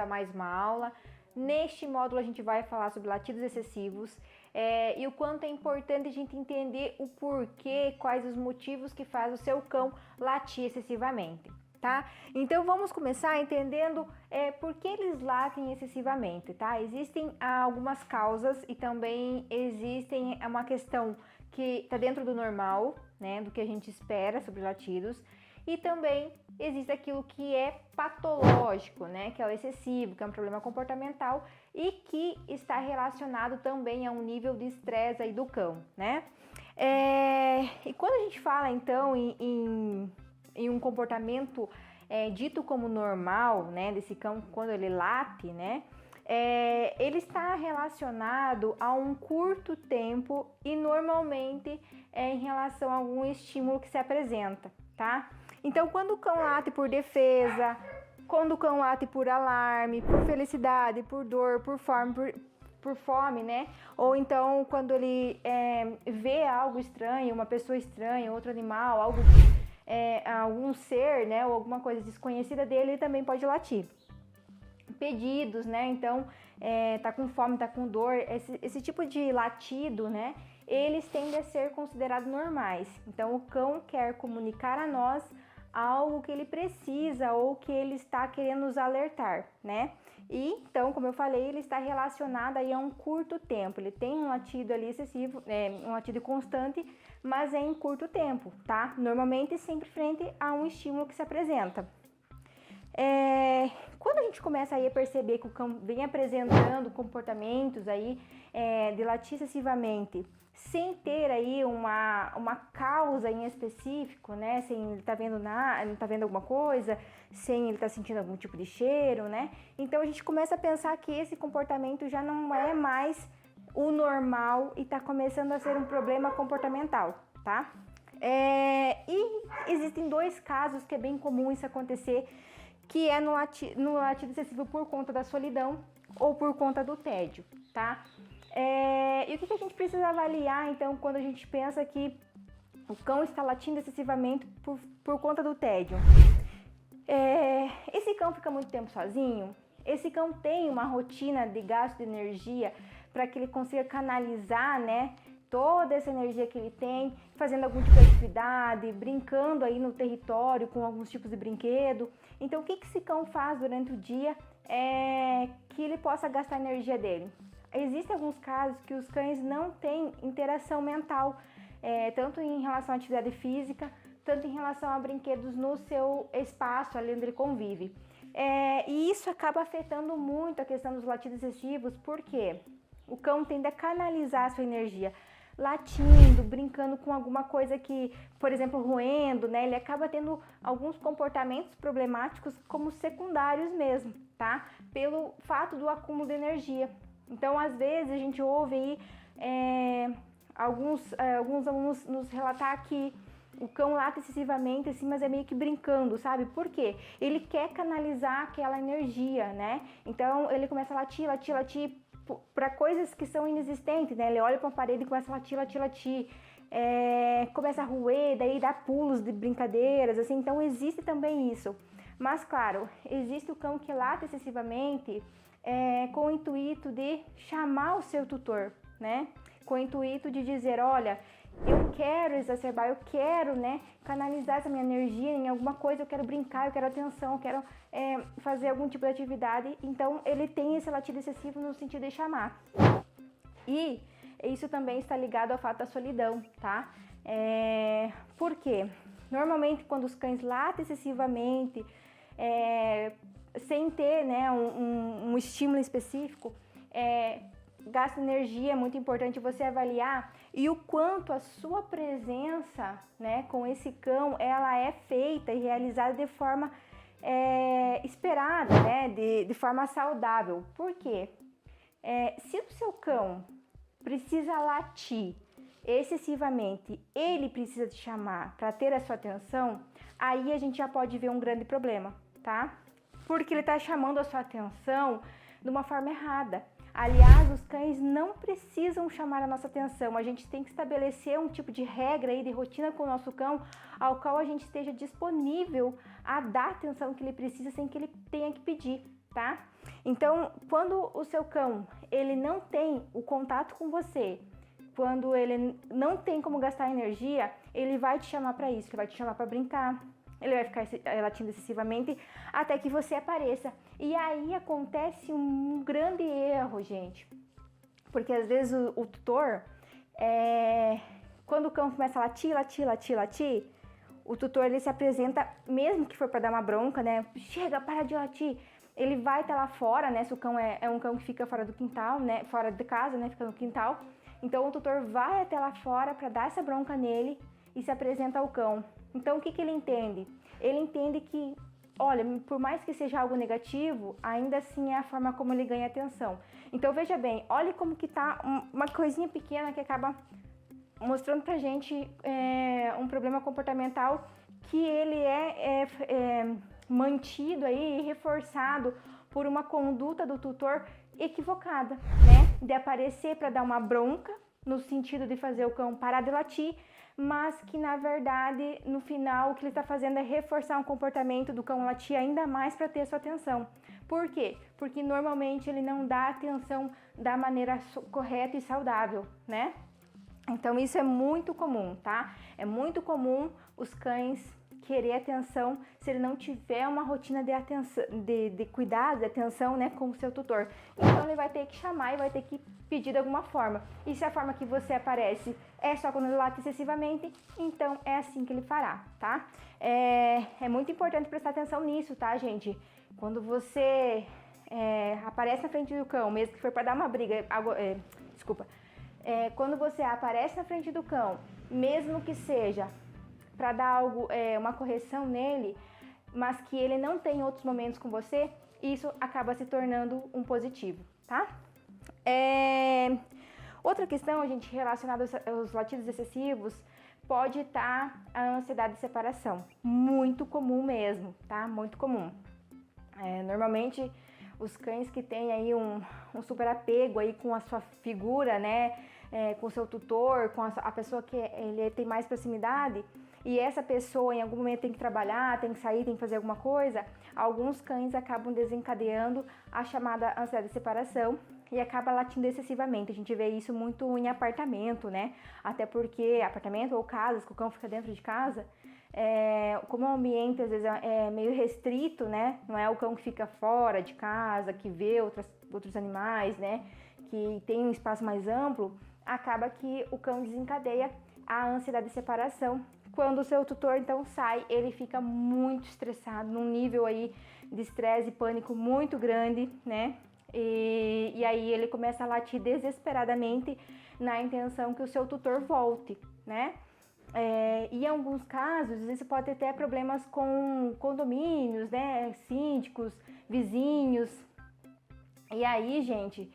mais uma aula. Neste módulo a gente vai falar sobre latidos excessivos e o quanto é importante a gente entender o porquê, quais os motivos que faz o seu cão latir excessivamente, tá? Então vamos começar entendendo por que eles latem excessivamente, tá? Existem algumas causas e também existem uma questão que está dentro do normal, né, do que a gente espera sobre latidos, e também existe aquilo que é patológico, né, que é o excessivo, que é um problema comportamental e que está relacionado também a um nível de estresse aí do cão, né? E quando a gente fala então em um comportamento dito como normal, né, desse cão quando ele late, né, ele está relacionado a um curto tempo e normalmente em relação a algum estímulo que se apresenta, tá? Então, quando o cão late por defesa, quando o cão late por alarme, por felicidade, por dor, por fome, né? Ou então quando ele vê algo estranho, uma pessoa estranha, outro animal, algum ser, né? Ou alguma coisa desconhecida dele, ele também pode latir. Pedidos, né? Então, tá com fome, tá com dor, esse tipo de latido, né? Eles tendem a ser considerados normais. Então, o cão quer comunicar a nós algo que ele precisa ou que ele está querendo nos alertar, né? E então, como eu falei, ele está relacionado aí a um curto tempo. Ele tem um latido ali excessivo, um latido constante, mas é em curto tempo, tá? Normalmente sempre frente a um estímulo que se apresenta. Quando a gente começa aí a perceber que o cão vem apresentando comportamentos aí de latir excessivamente, sem ter aí uma causa em específico, né? Sem ele tá vendo nada, não tá vendo alguma coisa, sem ele tá sentindo algum tipo de cheiro, né? Então a gente começa a pensar que esse comportamento já não é mais o normal e tá começando a ser um problema comportamental, tá? E existem dois casos que é bem comum isso acontecer, que é no latido excessivo por conta da solidão ou por conta do tédio, tá? E o que a gente precisa avaliar, então, quando a gente pensa que o cão está latindo excessivamente por conta do tédio? Esse cão fica muito tempo sozinho? Esse cão tem uma rotina de gasto de energia para que ele consiga canalizar, né, toda essa energia que ele tem, fazendo algum tipo de atividade, brincando aí no território com alguns tipos de brinquedo? Então, o que esse cão faz durante o dia que ele possa gastar a energia dele? Existem alguns casos que os cães não têm interação mental, tanto em relação à atividade física, tanto em relação a brinquedos no seu espaço, ali onde ele convive. E isso acaba afetando muito a questão dos latidos excessivos, porque o cão tende a canalizar a sua energia latindo, brincando com alguma coisa que, por exemplo, roendo, né? Ele acaba tendo alguns comportamentos problemáticos como secundários mesmo, tá? Pelo fato do acúmulo de energia. Então, às vezes, a gente ouve aí alguns alunos nos relatar que o cão late excessivamente, assim, mas é meio que brincando, sabe? Por quê? Ele quer canalizar aquela energia, né? Então, ele começa a latir para coisas que são inexistentes, né? Ele olha para uma parede e começa a latir. Começa a roer, daí dá pulos de brincadeiras, assim. Então, existe também isso. Mas, claro, existe o cão que late excessivamente com o intuito de chamar o seu tutor, né? Com o intuito de dizer, olha, eu quero exacerbar, eu quero, né, canalizar essa minha energia em alguma coisa, eu quero brincar, eu quero atenção, eu quero fazer algum tipo de atividade. Então, ele tem esse latido excessivo no sentido de chamar. E isso também está ligado ao fato da solidão, tá? Por quê? Normalmente, quando os cães latem excessivamente, sem ter, né, um estímulo específico, gasta energia, é muito importante você avaliar e o quanto a sua presença, né, com esse cão, ela é feita e realizada de forma esperada, né, de forma saudável. Por quê? Se o seu cão precisa latir excessivamente, ele precisa te chamar para ter a sua atenção, aí a gente já pode ver um grande problema, tá? Porque ele está chamando a sua atenção de uma forma errada. Aliás, os cães não precisam chamar a nossa atenção. A gente tem que estabelecer um tipo de regra aí, de rotina com o nosso cão, ao qual a gente esteja disponível a dar a atenção que ele precisa sem que ele tenha que pedir, tá? Então, quando o seu cão, ele não tem o contato com você, quando ele não tem como gastar energia, ele vai te chamar para isso, ele vai te chamar para brincar, ele vai ficar latindo excessivamente até que você apareça. E aí acontece um grande erro, gente, porque às vezes o tutor, quando o cão começa a latir, o tutor ele se apresenta, mesmo que for para dar uma bronca, né? Chega, para de latir. Ele vai estar lá fora, né? Se o cão é um cão que fica fora do quintal, né? Fora de casa, né? Fica no quintal. Então o tutor vai até lá fora para dar essa bronca nele e se apresenta ao cão. Então o que ele entende? Ele entende que, olha, por mais que seja algo negativo, ainda assim é a forma como ele ganha atenção. Então veja bem, olha como que tá uma coisinha pequena que acaba mostrando pra gente um problema comportamental que ele é mantido aí, reforçado por uma conduta do tutor equivocada, né? De aparecer para dar uma bronca, no sentido de fazer o cão parar de latir, mas que na verdade, no final, o que ele está fazendo é reforçar um comportamento do cão latir ainda mais para ter sua atenção. Por quê? Porque normalmente ele não dá atenção da maneira correta e saudável, né? Então isso é muito comum, tá? É muito comum os cães querer atenção se ele não tiver uma rotina de atenção, de cuidado, de atenção, né, com o seu tutor. Então ele vai ter que chamar e vai ter que pedir de alguma forma. E se a forma que você aparece é só quando ele late excessivamente, então é assim que ele fará, tá? É muito importante prestar atenção nisso, tá, gente? Quando você aparece na frente do cão, mesmo que for para dar uma briga, quando você aparece na frente do cão, mesmo que seja para dar algo, uma correção nele, mas que ele não tem outros momentos com você, isso acaba se tornando um positivo, tá? Outra questão, gente, relacionada aos latidos excessivos, pode estar a ansiedade de separação. Muito comum mesmo, tá? Muito comum. Normalmente, os cães que têm aí um super apego aí com a sua figura, né? Com o seu tutor, com a pessoa que ele tem mais proximidade, e essa pessoa em algum momento tem que trabalhar, tem que sair, tem que fazer alguma coisa, alguns cães acabam desencadeando a chamada ansiedade de separação e acaba latindo excessivamente. A gente vê isso muito em apartamento, né? Até porque apartamento ou casas que o cão fica dentro de casa, como o ambiente às vezes é meio restrito, né? Não é o cão que fica fora de casa, que vê outros animais, né? Que tem um espaço mais amplo, acaba que o cão desencadeia a ansiedade de separação. Quando o seu tutor então sai, ele fica muito estressado, num nível aí de estresse e pânico muito grande, né? E aí ele começa a latir desesperadamente na intenção que o seu tutor volte, né? E em alguns casos, isso pode ter até problemas com condomínios, né? Síndicos, vizinhos. E aí, gente,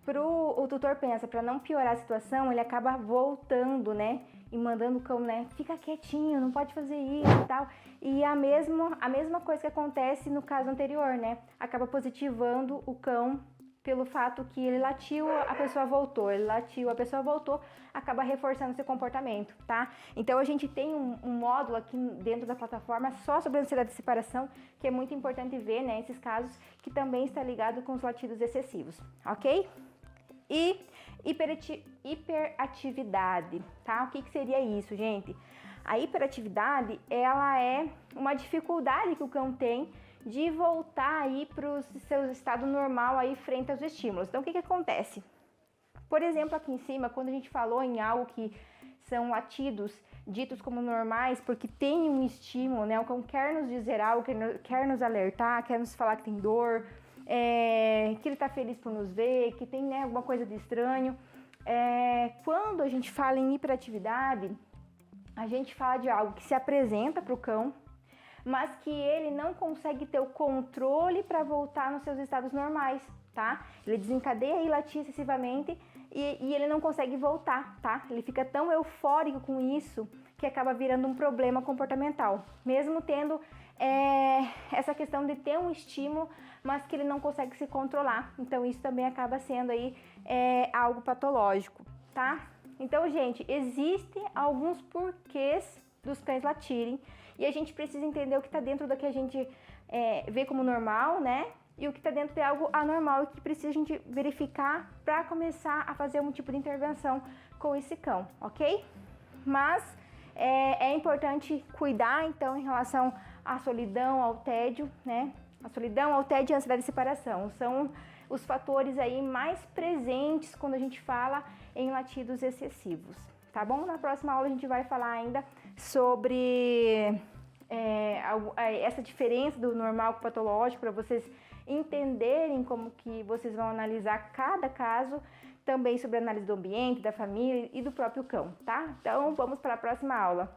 o tutor pensa, para não piorar a situação, ele acaba voltando, né? E mandando o cão, né? Fica quietinho, não pode fazer isso e tal. E a mesma coisa que acontece no caso anterior, né? Acaba positivando o cão pelo fato que ele latiu, a pessoa voltou. Ele latiu, a pessoa voltou, acaba reforçando esse comportamento, tá? Então a gente tem um módulo aqui dentro da plataforma só sobre a ansiedade de separação, que é muito importante ver, né? Esses casos que também está ligado com os latidos excessivos, ok? E hiperatividade, tá? O que seria isso, gente? A hiperatividade, ela é uma dificuldade que o cão tem de voltar aí para o seu estado normal aí frente aos estímulos. Então, o que acontece? Por exemplo, aqui em cima, quando a gente falou em algo que são latidos ditos como normais, porque tem um estímulo, né? O cão quer nos dizer algo, quer nos alertar, quer nos falar que tem dor, que ele está feliz por nos ver, que tem, né, alguma coisa de estranho. Quando a gente fala em hiperatividade, a gente fala de algo que se apresenta para o cão, mas que ele não consegue ter o controle para voltar nos seus estados normais, tá? Ele desencadeia e latir excessivamente e ele não consegue voltar, tá? Ele fica tão eufórico com isso que acaba virando um problema comportamental, mesmo tendo essa questão de ter um estímulo, mas que ele não consegue se controlar. Então isso também acaba sendo aí algo patológico, tá? Então, gente, existem alguns porquês dos cães latirem e a gente precisa entender o que está dentro do que a gente vê como normal, né? E o que está dentro é algo anormal e que precisa a gente verificar para começar a fazer algum tipo de intervenção com esse cão, ok? Mas é importante cuidar, então, em relação à solidão, ao tédio, né? A solidão, ao tédio e a ansiedade de separação são os fatores aí mais presentes quando a gente fala em latidos excessivos, tá bom? Na próxima aula a gente vai falar ainda sobre essa diferença do normal com o patológico, para vocês entenderem como que vocês vão analisar cada caso, também sobre a análise do ambiente, da família e do próprio cão, tá? Então, vamos para a próxima aula.